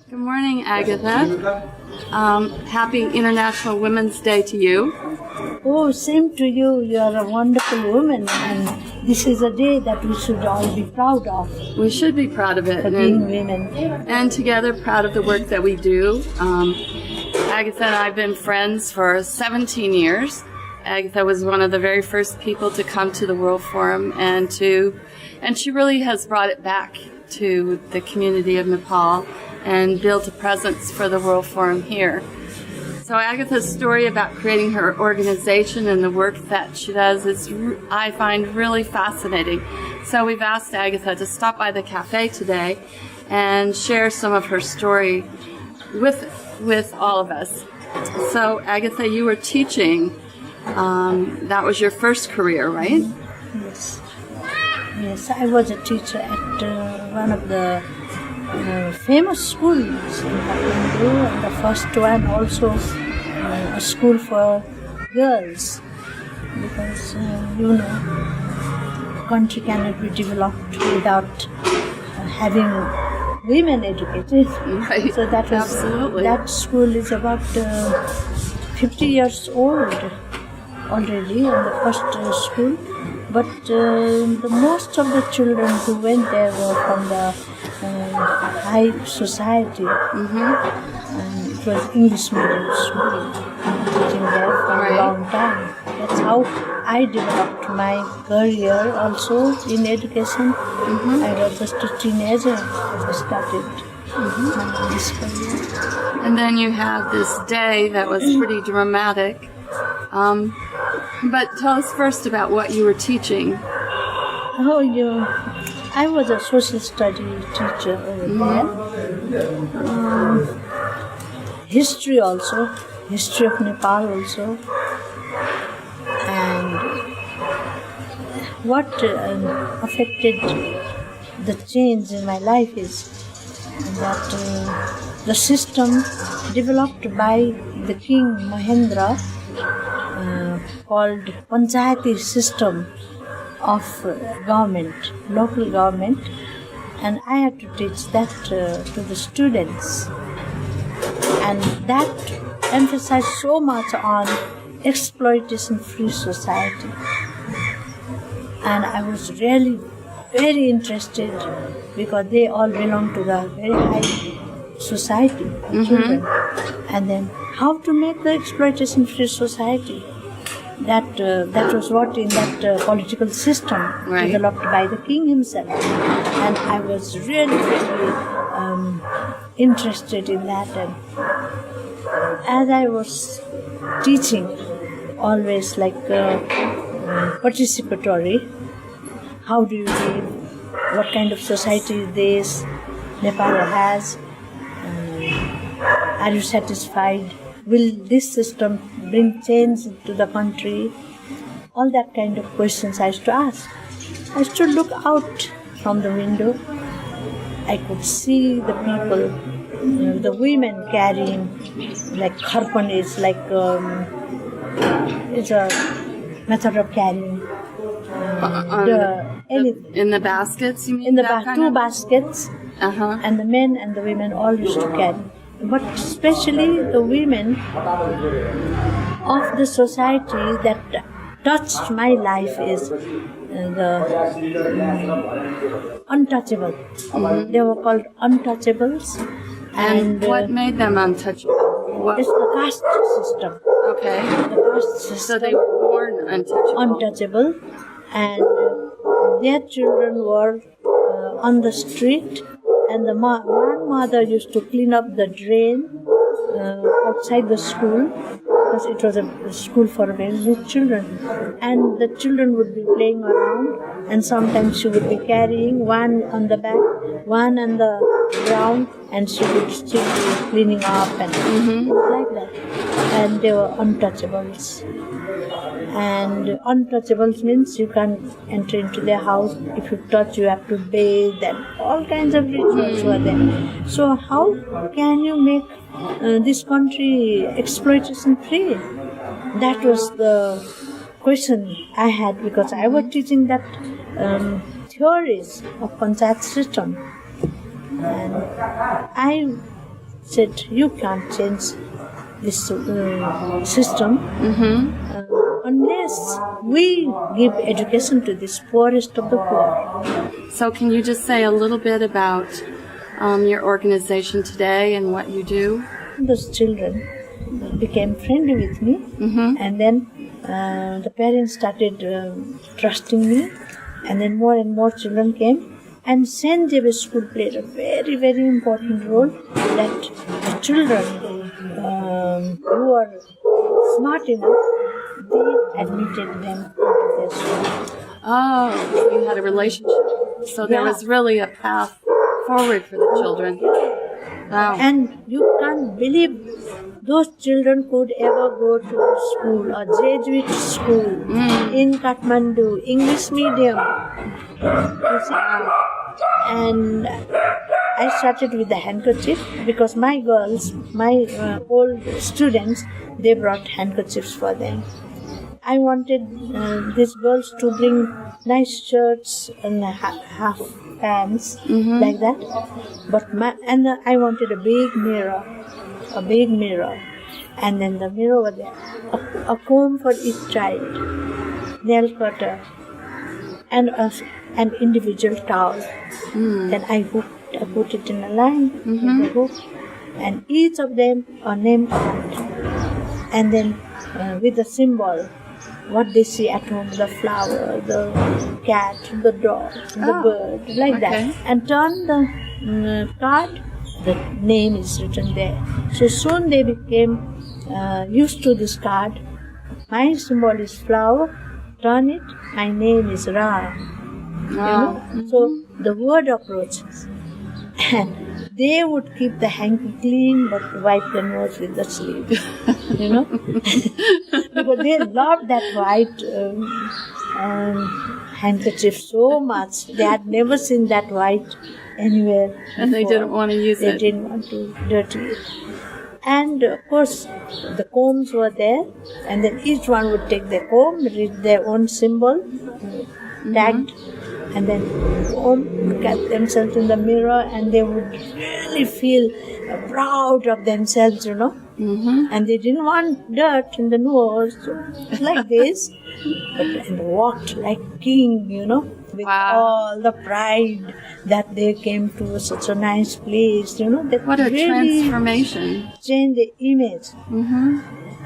Good morning, Agatha. Happy International Women's Day to you. Oh, same to you. You are a wonderful woman, and this is a day that we should all be proud of. We should be proud of it. For being women. And together, proud of the work that we do. Agatha and I have been friends for 17 years. Agatha was one of the very first people to come to the World Forum, and she really has brought it back to the community of Nepal and built a presence for the World Forum here. So Agatha's story about creating her organization and the work that she does is, I find, really fascinating. So we've asked Agatha to stop by the cafe today and share some of her story with all of us. So Agatha, you were teaching. That was your first career, right? Yes. Yes, I was a teacher at one of the famous schools in Kathmandu, and the first one also a school for girls, because country cannot be developed without having women educated. Right. So that was absolutely. That school is about 50 years old already, in the first school. But the most of the children who went there were from the high society. And it was English medium school, teaching there for a long time. That's how I developed my career also in education. I was just a teenager when I started this career. And then you had this day that was pretty dramatic. But tell us first about what you were teaching. I was a social studies teacher over there. History also, history of Nepal also. And what affected the change in my life is that the system developed by the King Mahendra, called Panchayati system of government, local government, and I had to teach that to the students. And that emphasized so much on exploitation-free society. And I was really very interested because they all belong to the very high society, children. And then how to make the exploitation-free society. That was what in that political system developed by the king himself. And I was really, really interested in that. And as I was teaching, always like participatory, how do you live, what kind of society is this Nepal has, are you satisfied, will this system bring change to the country, all that kind of questions I used to ask. I used to look out from the window. I could see the people, the women carrying, like kharpan is like, it's a method of carrying. In the baskets, you mean? In the two baskets, and the men and the women all used to carry. But especially the women of the society that touched my life is the untouchable. They were called untouchables. And what made them untouchable? It's the caste system. Okay. The caste system. So they were born untouchable. Untouchable. And their children were on the street. And the one mother used to clean up the drain outside the school, because it was a school for very good children. And the children would be playing around, and sometimes she would be carrying one on the back, one on the ground, and she would still be cleaning up and like that. And they were untouchables. And untouchables means you can't enter into their house. If you touch, you have to bathe, and all kinds of rituals were there. So how can you make this country exploitation free? That was the question I had, because I was teaching that theories of Panchayat system. And I said, you can't change this system unless we give education to this poorest of the poor. So can you just say a little bit about your organization today and what you do? Those children became friendly with me, and then the parents started trusting me, and then more and more children came. And St. James School played a very, very important role, that the children who are smart enough, they admitted them to their school. Oh, you had a relationship. So there was really a path forward for the children. Wow. And you can't believe those children could ever go to a school, a Jesuit school in Kathmandu, English medium. You see? And I started with the handkerchief because my girls, my old students, they brought handkerchiefs for them. I wanted these girls to bring nice shirts and half pants like that. But I wanted a big mirror, and then the mirror was there, a comb for each child, nail cutter, and an individual towel. Then I put it in a line in the hook, and each of them a name tag, and then with a symbol, what they see at home, the flower, the cat, the dog, the bird, like that, and turn the card, the name is written there. So soon they became used to this card. My symbol is flower, turn it, my name is Ra. Wow. So the word approaches, and they would keep the hanky clean but wipe the nose with the sleeve, because they loved that white handkerchief so much. They had never seen that white anywhere before. And they didn't want to use it. They didn't want to dirty it. And of course, the combs were there, and then each one would take their comb, read their own symbol, tagged, and then look at themselves in the mirror, and they would really feel proud of themselves, And they didn't want dirt in the nose, like this, but and walked like king, with all the pride that they came to such a nice place, That what a really transformation. Changed the image.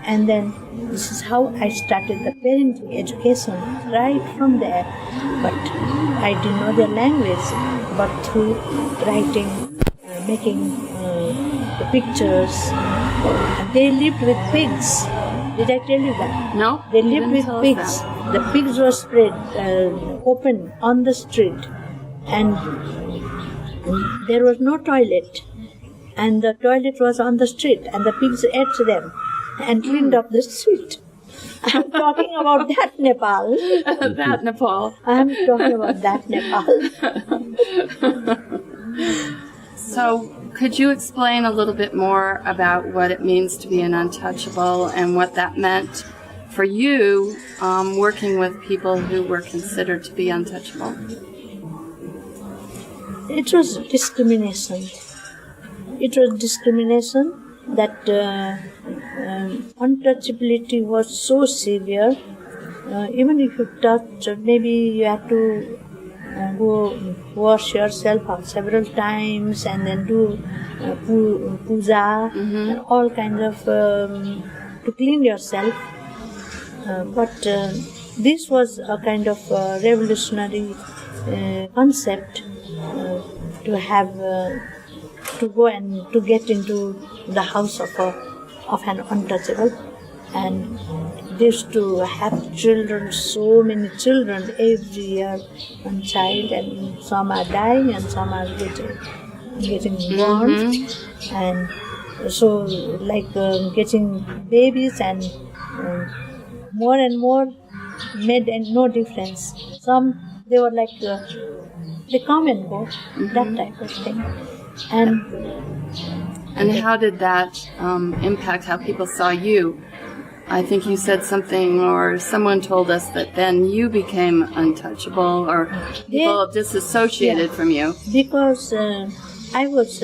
And then this is how I started the parenting education, right from there. But I didn't know their language, but through writing, making the pictures. And they lived with pigs. Did I tell you that? No. They lived with pigs. The pigs were spread open on the street, and there was no toilet. And the toilet was on the street, and the pigs ate them and cleaned up the street. I'm talking about that Nepal. That Nepal. I'm talking about that Nepal. So, could you explain a little bit more about what it means to be an untouchable and what that meant for you working with people who were considered to be untouchable? It was discrimination. It was discrimination that untouchability was so severe. Even if you touch, maybe you have to go wash yourself out several times and then do puja and all kinds of to clean yourself. But this was a kind of revolutionary concept to have to go and to get into the house of an untouchable, and they used to have children, so many children every year, one child, and some are dying and some are getting born, and so like getting babies, and more and more made no difference. Some they were like they come and go, that type of thing. And how did that impact how people saw you? I think you said something, or someone told us that then you became untouchable, or people disassociated from you. Because I was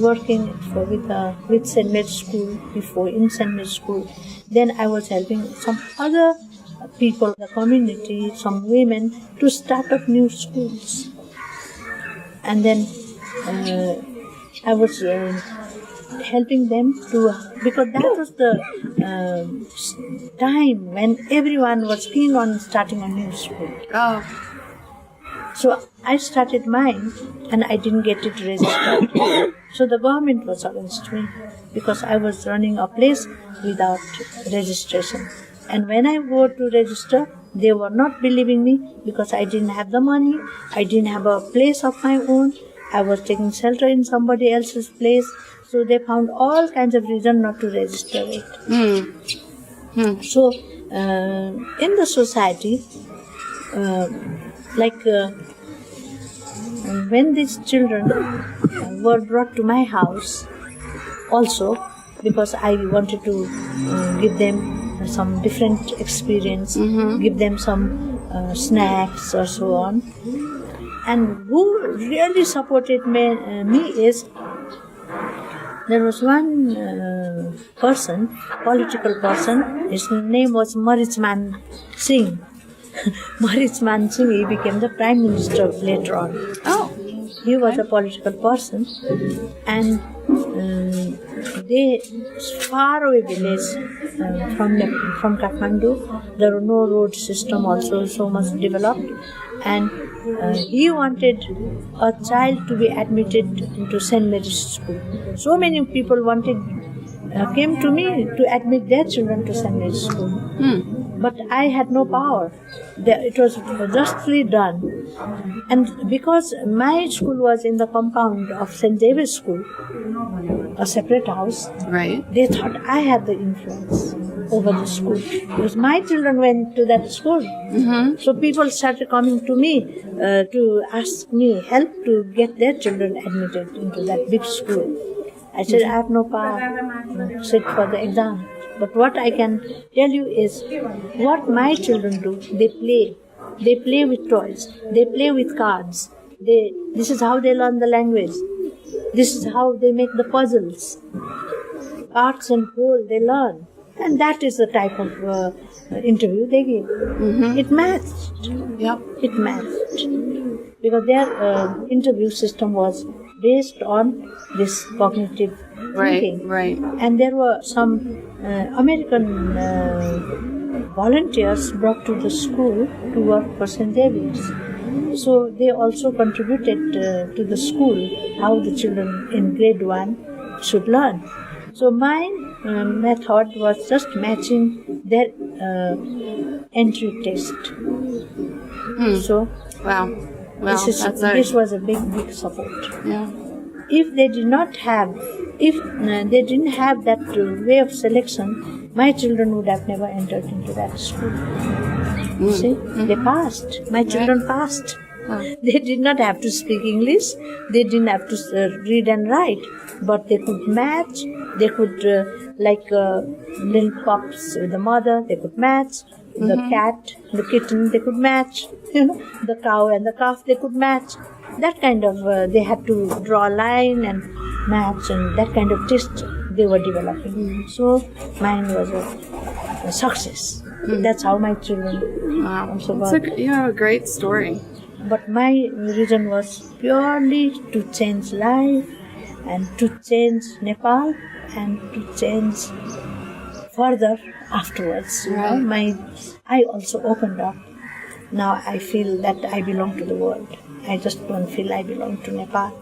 working with St. Mary's School before, in St. Mary's School. Then I was helping some other people, the community, some women, to start up new schools. And then I was helping them to, because that was the time when everyone was keen on starting a new school. Oh. So I started mine and I didn't get it registered. So the government was against me because I was running a place without registration. And when I go to register, they were not believing me because I didn't have the money, I didn't have a place of my own, I was taking shelter in somebody else's place. So they found all kinds of reasons not to register it. So in the society, when these children were brought to my house, also because I wanted to give them some different experience, give them some snacks or so on. And who really supported me is, there was one person, political person, his name was Marichman Singh. Marichman Singh, he became the Prime Minister later on. Oh. He was a political person, and they far away village from Kathmandu. There were no road system also so much developed, and he wanted a child to be admitted into St. Mary's School. So many people came to me to admit their children to St. Mary's School. But I had no power. It was justly done. And because my school was in the compound of St. David's School, a separate house, Right. they thought I had the influence over the school. Because my children went to that school. So people started coming to me to ask me help to get their children admitted into that big school. I said, I have no power to sit for the exam. But what I can tell you is what my children do. They play. They play with toys. They play with cards. This is how they learn the language. This is how they make the puzzles. Arts and whole they learn. And that is the type of interview they give. It matched. Yep. It matched. Because their interview system was based on this cognitive thinking. Right. And there were some American volunteers brought to the school to work for St. David's. So they also contributed to the school how the children in grade 1 should learn. So my method was just matching their entry test. So Wow. Well, this was a big support. Yeah. If they didn't have that way of selection, my children would have never entered into that school. See, they passed. My children passed. They did not have to speak English. They didn't have to read and write, but they could match. They could, little pups with the mother, they could match. The cat, the kitten, they could match. The cow and the calf, they could match. That kind of, they had to draw a line and match, and that kind of test they were developing. So mine was a success. That's how my children also got. You have a great story. But my reason was purely to change life and to change Nepal and to change further afterwards. Right. I also opened up. Now I feel that I belong to the world. I just don't feel I belong to Nepal.